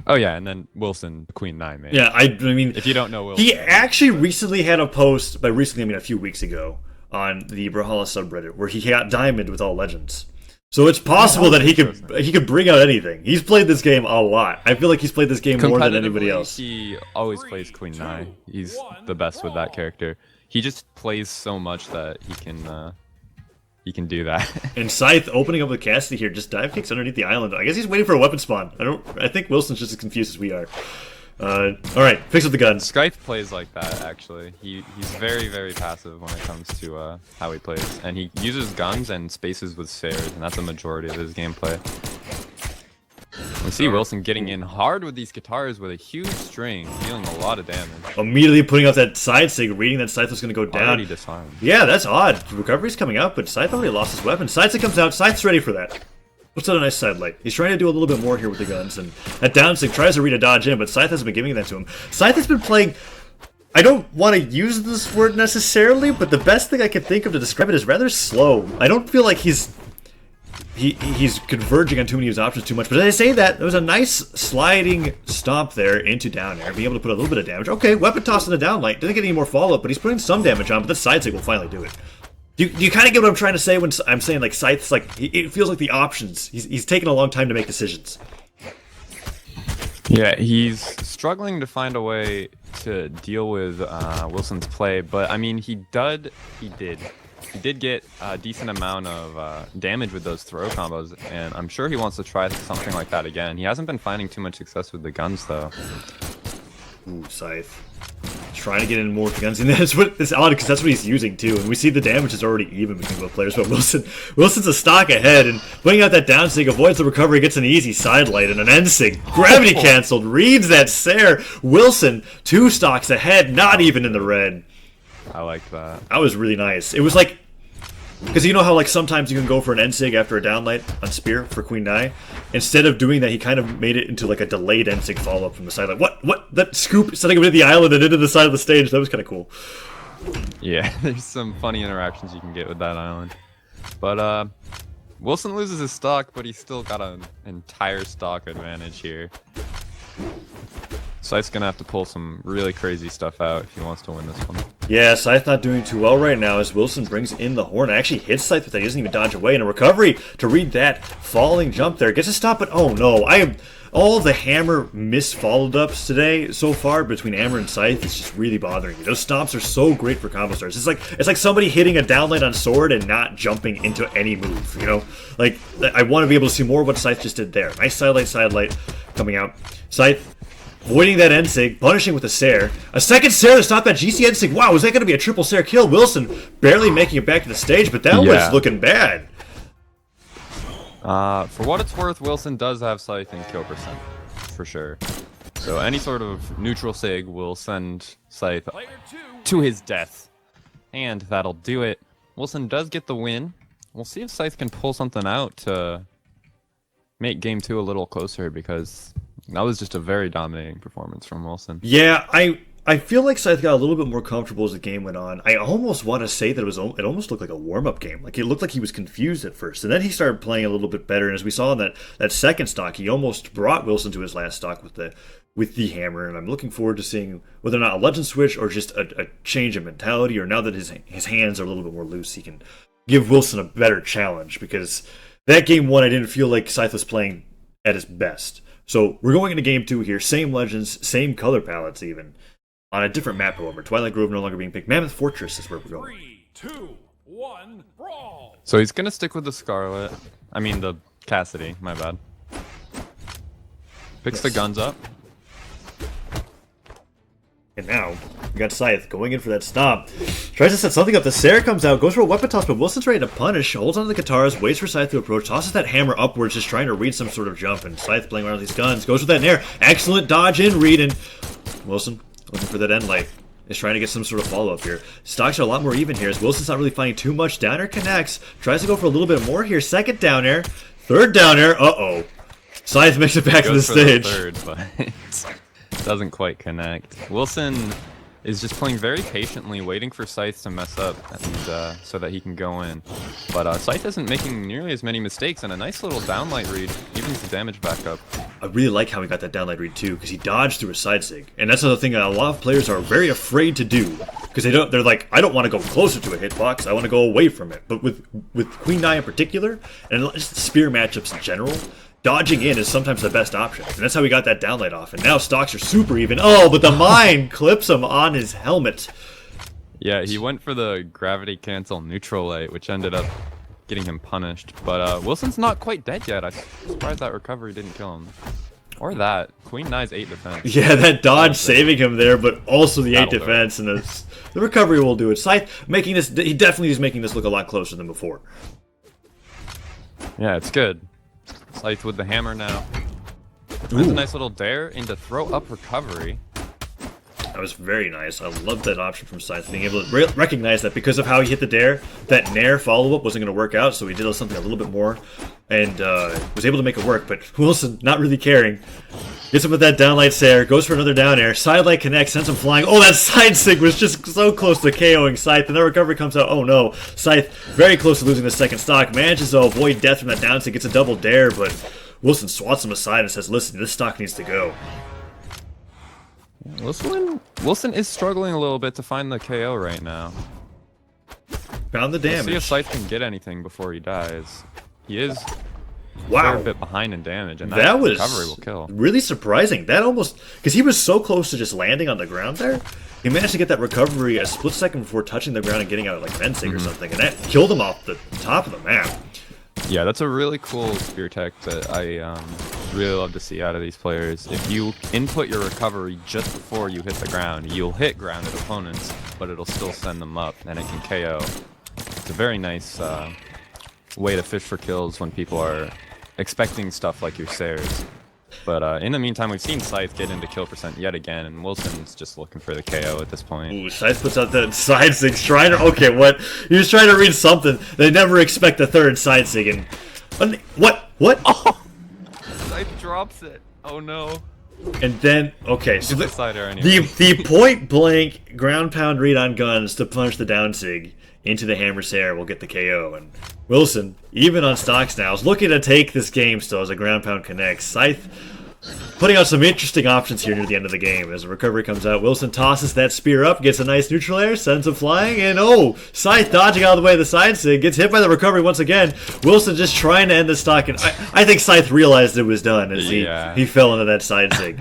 Oh yeah, and then Wilson, Queen 9, man. Yeah, I mean, If you don't know Wilson, he actually recently had a post, by recently I mean a few weeks ago, on the Brawlhalla subreddit where he got diamond with all legends. So it's possible that he could bring out anything. He's played this game a lot. I feel like he's played this game more than anybody else. He always plays Queen 9. He's the best with that character. He just plays so much that he can do that. And Scythe opening up with Cassidy here, just dive kicks underneath the island. I guess he's waiting for a weapon spawn. I think Wilson's just as confused as we are. All right, fix up the guns. Scythe plays like that, actually. He's very, very passive when it comes to how he plays. And he uses guns and spaces with stairs, and that's a majority of his gameplay. We see Wilson getting in hard with these guitars with a huge string, dealing a lot of damage. Immediately putting out that side sig, reading that Scythe was going to go down. Already disarmed. Yeah, that's odd. Recovery's coming out, but Scythe already lost his weapon. Side sig comes out, Scythe's ready for that. What's that a nice side light? He's trying to do a little bit more here with the guns, and that down sig tries to read a dodge in, but Scythe hasn't been giving that to him. Scythe has been playing... I don't want to use this word necessarily, but the best thing I can think of to describe it is rather slow. I don't feel like he's converging on too many of his options too much, but as I say that, there was a nice sliding stomp there into down air, being able to put a little bit of damage. Okay, weapon toss in the down light, didn't get any more follow-up, but he's putting some damage on, but the side sig will finally do it. Do you kind of get what I'm trying to say when I'm saying like Scythe's like, it feels like the options. He's taken a long time to make decisions. Yeah, he's struggling to find a way to deal with Wilson's play, but I mean, he did get a decent amount of damage with those throw combos, and I'm sure he wants to try something like that again. He hasn't been finding too much success with the guns, though. Ooh, Scythe. Trying to get in more with the guns, and that's what it's odd because that's what he's using too. And we see the damage is already even between both players. But Wilson's a stock ahead, and putting out that down sig avoids the recovery, gets an easy side light and an end sig. Gravity canceled, reads that Sair. Wilson 2 stocks ahead, not even in the red. I like that. That was really nice. It was like, because you know how like sometimes you can go for an end sig after a downlight on Spear for Queen Nai? Instead of doing that, he kind of made it into like a delayed end sig follow-up from the side. Like, what? That scoop setting him into the island and into the side of the stage, that was kind of cool. Yeah, there's some funny interactions you can get with that island. But Wilson loses his stock, but he's still got an entire stock advantage here. Scythe's gonna have to pull some really crazy stuff out if he wants to win this one. Yeah, Scythe not doing too well right now as Wilson brings in the horn. Actually hits Scythe with that. He doesn't even dodge away. And a recovery to read that falling jump there. Gets a stop, but oh no. All the hammer mis-followed ups today so far between hammer and Scythe is just really bothering me. Those stomps are so great for combo stars. It's like somebody hitting a downlight on sword and not jumping into any move, you know? Like, I want to be able to see more of what Scythe just did there. Nice side light coming out. Scythe avoiding that end sig, punishing with a Sair. A second Sair to stop that GC end sig. Wow, was that going to be a triple Sair kill? Wilson barely making it back to the stage, but that was looking bad. For what it's worth, Wilson does have Scythe in kill percent, for sure. So any sort of neutral sig will send Scythe to his death. And that'll do it. Wilson does get the win. We'll see if Scythe can pull something out to make game 2 a little closer, because that was just a very dominating performance from Wilson. Yeah, I feel like Scythe got a little bit more comfortable as the game went on. I almost want to say that it almost looked like a warm-up game. Like, it looked like he was confused at first, and then he started playing a little bit better. And as we saw in that second stock, he almost brought Wilson to his last stock with the hammer. And I'm looking forward to seeing whether or not a legend switch or just a change in mentality, or now that his hands are a little bit more loose, he can give Wilson a better challenge. Because that game 1, I didn't feel like Scythe was playing at his best. So we're going into game 2 here. Same legends, same color palettes even. On a different map, however. Twilight Grove no longer being picked. Mammoth Fortress is where we're going. 3, 2, 1, brawl! So he's gonna stick with the Scarlet. I mean the Cassidy, my bad. Picks the guns up. And now, we got Scythe going in for that stomp. Tries to set something up. The Sair comes out, goes for a weapon toss, but Wilson's ready to punish. Holds onto the guitars, waits for Scythe to approach, tosses that hammer upwards, just trying to read some sort of jump. And Scythe playing around with these guns, goes with that nair. Excellent dodge in, read, and Wilson looking for that end light. Is trying to get some sort of follow-up here. Stocks are a lot more even here, as Wilson's not really finding too much. Down air connects. Tries to go for a little bit more here. Second down air. Third down air. Uh-oh. Scythe makes it back to the stage. Third, but it doesn't quite connect. Wilson is just playing very patiently, waiting for Scythe to mess up, and so that he can go in. But Scythe isn't making nearly as many mistakes, and a nice little downlight read evens the damage back up. I really like how he got that downlight read too, because he dodged through a side sig, and that's another thing that a lot of players are very afraid to do, because they're like, I don't want to go closer to a hitbox, I want to go away from it. But with Queen Nai in particular, and just spear matchups in general, dodging in is sometimes the best option, and that's how we got that downlight off. And now stocks are super even. Oh, but the mine clips him on his helmet. Yeah, he went for the gravity cancel neutral light, which ended up getting him punished. But Wilson's not quite dead yet. I'm surprised that recovery didn't kill him. Or that. Queen Nai's 8 defense. Yeah, that dodge saving him there, but also the 8 That'll defense, and the recovery will do it. Scythe making this, he definitely is making this look a lot closer than before. Yeah, it's good. Scythe with the hammer now. That's a nice little dare into throw up recovery. That was very nice. I love that option from Scythe, being able to recognize that because of how he hit the dare, that nair follow-up wasn't going to work out, so he did something a little bit more, and was able to make it work. But Wilson, not really caring, gets him with that downlight Sair, goes for another down air, side light connects, sends him flying. Oh, that side sig was just so close to KOing Scythe, and that recovery comes out. Oh no, Scythe very close to losing the second stock, manages to avoid death from that down sig, gets a double dare, but Wilson swats him aside and says, listen, this stock needs to go. Wilson is struggling a little bit to find the KO right now. Found the damage. We'll see if Scythe can get anything before he dies. He is wow. a bit behind in damage, and that was recovery will kill. Really surprising. That almost, because he was so close to just landing on the ground there, he managed to get that recovery a split second before touching the ground and getting out like fencing or something, and that killed him off the top of the map. Yeah, that's a really cool spear tech that I really love to see out of these players. If you input your recovery just before you hit the ground, you'll hit grounded opponents, but it'll still send them up, and it can KO. It's a very nice way to fish for kills when people are expecting stuff like your Sairs. But in the meantime, we've seen Scythe get into kill percent yet again, and Wilson's just looking for the KO at this point. Ooh, Scythe puts out that side sig. Shriner, okay, what? He was trying to read something. They never expect a third side sig, and what? Oh! Scythe drops it. Oh no. And then, okay, so anyway. the point blank ground pound read on guns to punish the down sig into the hammer Sair will get the KO. And Wilson, even on stocks now, is looking to take this game still as a ground pound connects. Scythe putting out some interesting options here near the end of the game. As a recovery comes out, Wilson tosses that spear up, gets a nice neutral air, sends him flying, and oh, Scythe dodging out of the way of the side sig, gets hit by the recovery once again. Wilson just trying to end the stock, and I think Scythe realized it was done as he fell into that side sig.